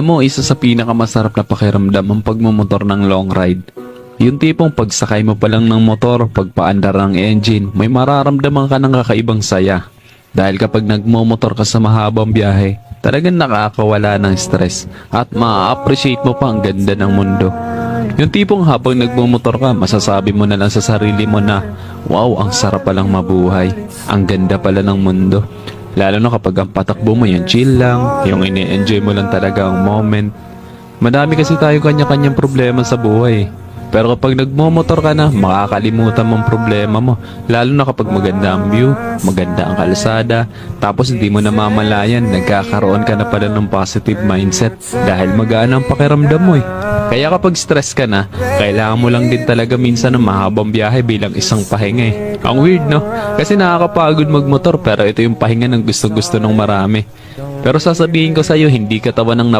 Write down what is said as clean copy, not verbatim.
Alam mo, isa sa pinakamasarap na pakiramdam ang pagmumotor ng long ride. Yung tipong pagsakay mo pa lang ng motor, pagpaandar ng engine, may mararamdaman ka ng kakaibang saya. Dahil kapag nagmumotor ka sa mahabang biyahe, talagang nakakawala ng stress at ma-appreciate mo pa ang ganda ng mundo. Yung tipong habang nagmumotor ka, masasabi mo na lang sa sarili mo na, wow, ang sarap palang mabuhay. Ang ganda pala ng mundo. Lalo na kapag ang patakbo mo yung chill lang, yung ini-enjoy mo lang talaga ang moment. Madami kasi tayo kanya-kanyang problema sa buhay. Pero kapag nagmomotor ka na, makakalimutan mong problema mo. Lalo na kapag maganda ang view, maganda ang kalsada, tapos hindi mo namamalayan, nagkakaroon ka na pala ng positive mindset dahil magaan ang pakiramdam mo eh. Kaya kapag stress ka na, kailangan mo lang din talaga minsan ng mahabang biyahe bilang isang pahinga eh. Ang weird no? Kasi nakakapagod magmotor pero ito yung pahinga ng gusto-gusto ng marami. Pero sasabihin ko sa'yo, hindi katawan ng